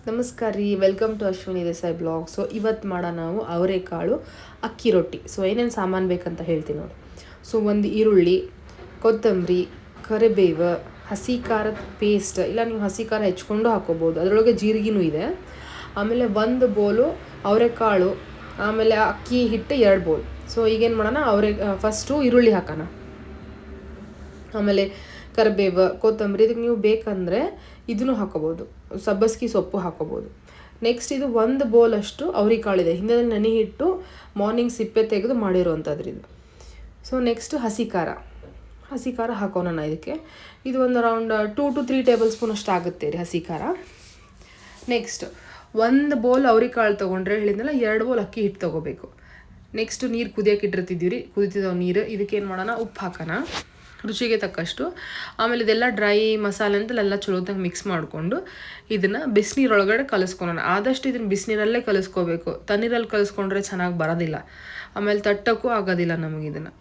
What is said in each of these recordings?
ನಮಸ್ಕಾರ ರೀ, welcome to Ashwini Desai blog. So ಇವತ್ತು ಮಾಡೋಣ ನಾವು ಅವರೆಕಾಳು ಅಕ್ಕಿ ರೊಟ್ಟಿ. ಸೊ ಏನೇನು ಸಾಮಾನು ಬೇಕಂತ ಹೇಳ್ತೀನಿ ನೋಡಿ. ಸೊ ಒಂದು ಈರುಳ್ಳಿ, ಕೊತ್ತಂಬರಿ, ಕರಿಬೇವು, ಹಸಿ ಖಾರದ ಪೇಸ್ಟ್, ಇಲ್ಲ ನೀವು ಹಸಿ ಖಾರ ಹೆಚ್ಕೊಂಡು ಹಾಕೋಬೋದು, ಅದರೊಳಗೆ ಜೀರಿಗೆನೂ ಇದೆ. ಆಮೇಲೆ ಒಂದು ಬೋಲು ಅವರೆಕಾಳು, ಆಮೇಲೆ ಅಕ್ಕಿ ಹಿಟ್ಟು 2 ಬೋಲ್. ಸೊ ಈಗೇನು ಮಾಡೋಣ, ಫಸ್ಟು ಈರುಳ್ಳಿ ಹಾಕೋಣ, ಆಮೇಲೆ ಕರಿಬೇವು, ಕೊತ್ತಂಬರಿ. ಇದಕ್ಕೆ ನೀವು ಬೇಕಂದರೆ ಇದನ್ನು ಹಾಕೋಬೋದು, ಸಬ್ಬಸ್ಗಿ ಸೊಪ್ಪು ಹಾಕೋಬೋದು. ನೆಕ್ಸ್ಟ್ ಇದು 1 ಬೋಲಷ್ಟು ಅವರೆಕಾಳಿದೆ, ಹಿಂದೆ ನೆನೆ ಇಟ್ಟು ಮಾರ್ನಿಂಗ್ ಸಿಪ್ಪೆ ತೆಗೆದು ಮಾಡಿರುವಂಥದ್ದು ಇದು. ಸೊ ನೆಕ್ಸ್ಟ್ ಹಸಿ ಖಾರ ಹಾಕೋಣ ಇದಕ್ಕೆ. ಇದು ಒಂದು ಅರೌಂಡ್ 2 to 3 ಟೇಬಲ್ ಸ್ಪೂನ್ ಅಷ್ಟು ಆಗುತ್ತೆ ರೀ ಹಸಿ ಖಾರ. ನೆಕ್ಸ್ಟ್ 1 ಬೋಲ್ ಅವರೆಕಾಳು ತೊಗೊಂಡ್ರೆ ಹೇಳಿದ್ನಲ್ಲ, 2 ಬೋಲ್ ಅಕ್ಕಿ ಹಿಟ್ಟು ತೊಗೋಬೇಕು. ನೆಕ್ಸ್ಟು ನೀರು ಕುದಿಯೋಕೆ ಇಟ್ಟಿರ್ತಿದ್ದೀವಿ ರೀ, ಕುದಿತಿದ್ದಾವೆ ನೀರು. ಇದಕ್ಕೆ ಏನು ಮಾಡೋಣ, ಉಪ್ಪು ಹಾಕೋಣ ರುಚಿಗೆ ತಕ್ಕಷ್ಟು. ಆಮೇಲೆ ಇದೆಲ್ಲ ಡ್ರೈ ಮಸಾಲೆ ಅಂತೆಲ್ಲ ಚಲೋದಾಗಿ ಮಿಕ್ಸ್ ಮಾಡಿಕೊಂಡು ಇದನ್ನು ಬಿಸಿನೀರೊಳಗಡೆ ಕಲಿಸ್ಕೊಳ್ಳೋಣ. ಆದಷ್ಟು ಇದನ್ನು ಬಿಸಿನೀರಲ್ಲೇ ಕಲಿಸ್ಕೋಬೇಕು, ತಣ್ಣೀರಲ್ಲಿ ಕಲಿಸ್ಕೊಂಡ್ರೆ ಚೆನ್ನಾಗಿ ಬರೋದಿಲ್ಲ, ಆಮೇಲೆ ತಟ್ಟಕ್ಕೂ ಆಗೋದಿಲ್ಲ ನಮಗೆ ಇದನ್ನು.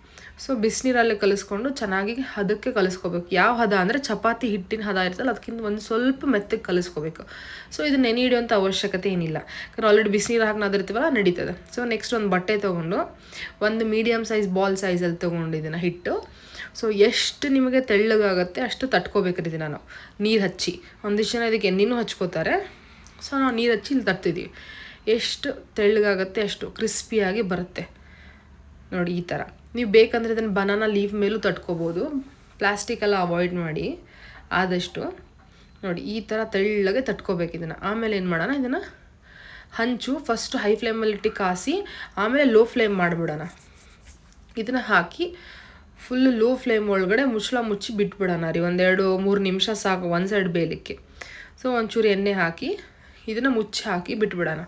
ಸೊ ಬಿಸಿನೀರಲ್ಲೇ ಕಲಿಸ್ಕೊಂಡು ಚೆನ್ನಾಗಿ ಹದಕ್ಕೆ ಕಲಿಸ್ಕೋಬೇಕು. ಯಾವ ಹದ ಅಂದರೆ ಚಪಾತಿ ಹಿಟ್ಟಿನ ಹದ ಇರ್ತಲ್ಲ, ಅದಕ್ಕಿಂತ ಒಂದು ಸ್ವಲ್ಪ ಮೆತ್ತಗೆ ಕಲಿಸ್ಕೋಬೇಕು. ಸೊ ಇದು ನೆನೆ ಹಿಡಿಯುವಂಥ ಅವಶ್ಯಕತೆ ಏನಿಲ್ಲ, ಯಾಕಂದ್ರೆ ಆಲ್ರೆಡಿ ಬಿಸಿನೀರು ಹಾಕಿ ನಾದಿರ್ತೀವಲ್ಲ, ನಡೀತದೆ. ಸೊ ನೆಕ್ಸ್ಟ್ ಒಂದು ಬಟ್ಟೆ ತೊಗೊಂಡು ಒಂದು ಮೀಡಿಯಮ್ ಸೈಜ್ ಬಾಲ್ ಸೈಜಲ್ಲಿ ತೊಗೊಂಡಿದ್ದೀನಿ ಹಿಟ್ಟು. ಸೊ ಎಷ್ಟು ನಿಮಗೆ ತೆಳ್ಳಗಾಗುತ್ತೆ ಅಷ್ಟು ತಟ್ಕೋಬೇಕ್ರಿ ಇದನ್ನು ನಾವು ನೀರು ಹಚ್ಚಿ. ಒಂದಿಷ್ಟು ಜನ ಇದಕ್ಕೆ ಎಣ್ಣೆನೂ ಹಚ್ಕೋತಾರೆ. ಸೊ ನಾವು ನೀರು ಹಚ್ಚಿ ಇಲ್ಲಿ ತಟ್ತಿದ್ದೀವಿ. ಎಷ್ಟು ತೆಳ್ಳಗಾಗುತ್ತೆ ಅಷ್ಟು ಕ್ರಿಸ್ಪಿಯಾಗಿ ಬರುತ್ತೆ ನೋಡಿ. ಈ ಥರ ನೀವು ಬೇಕಂದರೆ ಇದನ್ನು ಬನಾನಾ ಲೀಫ್ ಮೇಲೂ ತಟ್ಕೋಬೋದು. ಪ್ಲಾಸ್ಟಿಕೆಲ್ಲ ಅವಾಯ್ಡ್ ಮಾಡಿ ಆದಷ್ಟು. ನೋಡಿ ಈ ಥರ ತೆಳ್ಳಗೆ ತಟ್ಕೋಬೇಕು ಇದನ್ನು. ಆಮೇಲೆ ಏನು ಮಾಡೋಣ, ಇದನ್ನು ಹಂಚು ಫಸ್ಟು ಹೈ ಫ್ಲೇಮಲ್ಲಿ ಇಟ್ಟು ಕಾಸಿ, ಆಮೇಲೆ ಲೋ ಫ್ಲೇಮ್ ಮಾಡಿಬಿಡೋಣ. ಇದನ್ನು ಹಾಕಿ ಫುಲ್ ಲೋ ಫ್ಲೇಮ್ ಒಳಗಡೆ ಮುಚ್ಚಿ ಬಿಟ್ಬಿಡೋಣ ರೀ. 1-2-3 ನಿಮಿಷ ಸಾಕು ಒಂದು ಸೈಡ್ ಬೇಯಲಿಕ್ಕೆ. ಸೊ ಒಂಚೂರು ಎಣ್ಣೆ ಹಾಕಿ ಇದನ್ನು ಮುಚ್ಚಿ ಹಾಕಿ ಬಿಟ್ಬಿಡೋಣ.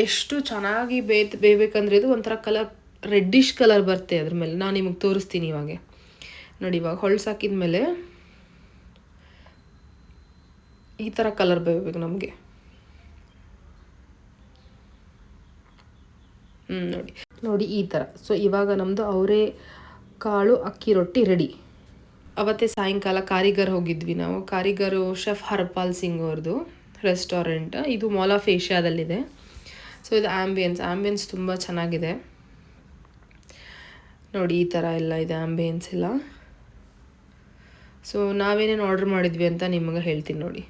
ಎಷ್ಟು ಚೆನ್ನಾಗಿ ಬೇಯಬೇಕಂದ್ರೆ ಇದು ಒಂಥರ ಕಲರ್ ರೆಡ್ಡಿಶ್ ಕಲರ್ ಬರುತ್ತೆ ಅದ್ರ ಮೇಲೆ. ನಾನು ನಿಮಗೆ ತೋರಿಸ್ತೀನಿ ಇವಾಗ ನೋಡಿ. ಇವಾಗ ಹೊಳ್ಸಾಕಿದ ಮೇಲೆ ಈ ಥರ ಕಲರ್ ಬೇಯಬೇಕು ನಮಗೆ. ನೋಡಿ ಈ ಥರ. ಸೊ ಇವಾಗ ನಮ್ಮದು ಕಾಳು ಅಕ್ಕಿ ರೊಟ್ಟಿ ರೆಡಿ. ಅವತ್ತೇ ಸಾಯಂಕಾಲ ಕಾರಿಗರ್ ಹೋಗಿದ್ವಿ ನಾವು. ಕಾರಿಗರು ಶೆಫ್ ಹರ್ಪಾಲ್ ಸಿಂಗ್ ಅವ್ರದ್ದು ರೆಸ್ಟೋರೆಂಟ್. ಇದು ಮಾಲ್ ಆಫ್ ಏಷ್ಯಾದಲ್ಲಿದೆ. ಸೊ ಇದು ಆ್ಯಂಬಿಯನ್ಸ್ ತುಂಬ ಚೆನ್ನಾಗಿದೆ ನೋಡಿ. ಈ ಥರ ಎಲ್ಲ ಇದೆ ಆ್ಯಂಬಿಯನ್ಸ್ ಎಲ್ಲ. ಸೊ ನಾವೇನೇನು ಆರ್ಡ್ರ್ ಮಾಡಿದ್ವಿ ಅಂತ ನಿಮಗೆ ಹೇಳ್ತೀನಿ ನೋಡಿ.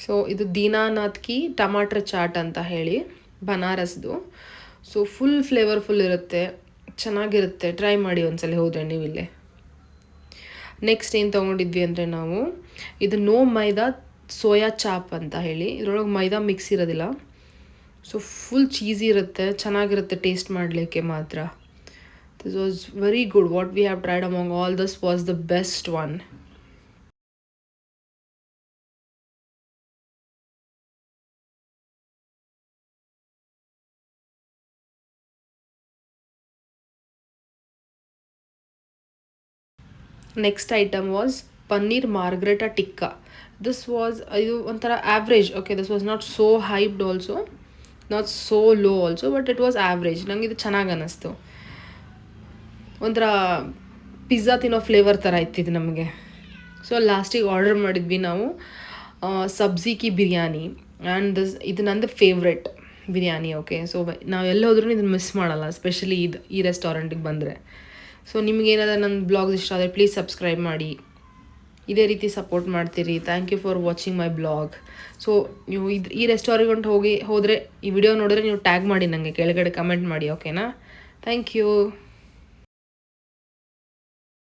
ಸೊ ಇದು ದೀನಾನಾಥ್ ಕಿ ಟಮಾಟರ್ ಚಾಟ್ ಅಂತ ಹೇಳಿ, ಬನಾರಸ್ದು. ಸೊ ಫುಲ್ ಫ್ಲೇವರ್ಫುಲ್ ಇರುತ್ತೆ, ಚೆನ್ನಾಗಿರುತ್ತೆ. ಟ್ರೈ ಮಾಡಿ ಒಂದ್ಸಲ ಹೋದರೆ ನೀವು ಇಲ್ಲೇ. ನೆಕ್ಸ್ಟ್ ಏನು ತೊಗೊಂಡಿದ್ವಿ ಅಂದರೆ ನಾವು ಇದು ನೋ ಮೈದಾ ಸೋಯಾ ಚಾಪ್ ಅಂತ ಹೇಳಿ. ಇದ್ರೊಳಗೆ ಮೈದಾ ಮಿಕ್ಸ್ ಇರೋದಿಲ್ಲ. ಸೊ ಫುಲ್ ಚೀಸಿ ಇರುತ್ತೆ, ಚೆನ್ನಾಗಿರುತ್ತೆ ಟೇಸ್ಟ್ ಮಾಡಲಿಕ್ಕೆ ಮಾತ್ರ. This was very good. What we have tried among all this was the best one. Next item was paneer margherita tikka. ಇದು ಒಂಥರ average. Okay, this was not so hyped also, not so low also, but it was average. ನಂಗೆ ಇದು ಚೆನ್ನಾಗಿ ಅನ್ನಿಸ್ತು. ಒಂಥರ pizza ತಿನ್ನೋ flavour ಥರ ಇತ್ತಿದ್ದು ನಮಗೆ. ಸೊ ಲಾಸ್ಟಿಗೆ ಆರ್ಡರ್ ಮಾಡಿದ್ವಿ ನಾವು ಸಬ್ಜಿ ಕಿ ಬಿರಿಯಾನಿ. ಆ್ಯಂಡ್ ಇದು ನಂದು ಫೇವ್ರೆಟ್ ಬಿರಿಯಾನಿ. ಓಕೆ, ಸೊ ನಾವು ಎಲ್ಲಿ ಹೋದ್ರೂ ಇದನ್ನು ಮಿಸ್ ಮಾಡಲ್ಲ, ಎಸ್ಪೆಷಲಿ ಈ ರೆಸ್ಟೋರೆಂಟಿಗೆ ಬಂದರೆ. ಸೊ ನಿಮಗೇನಾದ್ರು ನನ್ನ ಬ್ಲಾಗ್ಸ್ ಇಷ್ಟ ಆದರೆ ಪ್ಲೀಸ್ ಸಬ್ಸ್ಕ್ರೈಬ್ ಮಾಡಿ, ಇದೇ ರೀತಿ ಸಪೋರ್ಟ್ ಮಾಡ್ತೀರಿ. Thank you for watching my blog. So ನೀವು ಈ ರೆಸ್ಟೋರೆಂಟ್ ಹೋದರೆ ಈ ವಿಡಿಯೋ ನೋಡಿದ್ರೆ ನೀವು ಟ್ಯಾಗ್ ಮಾಡಿ ನನಗೆ ಕೆಳಗಡೆ ಕಮೆಂಟ್ ಮಾಡಿ. ಓಕೆನಾ? Thank you.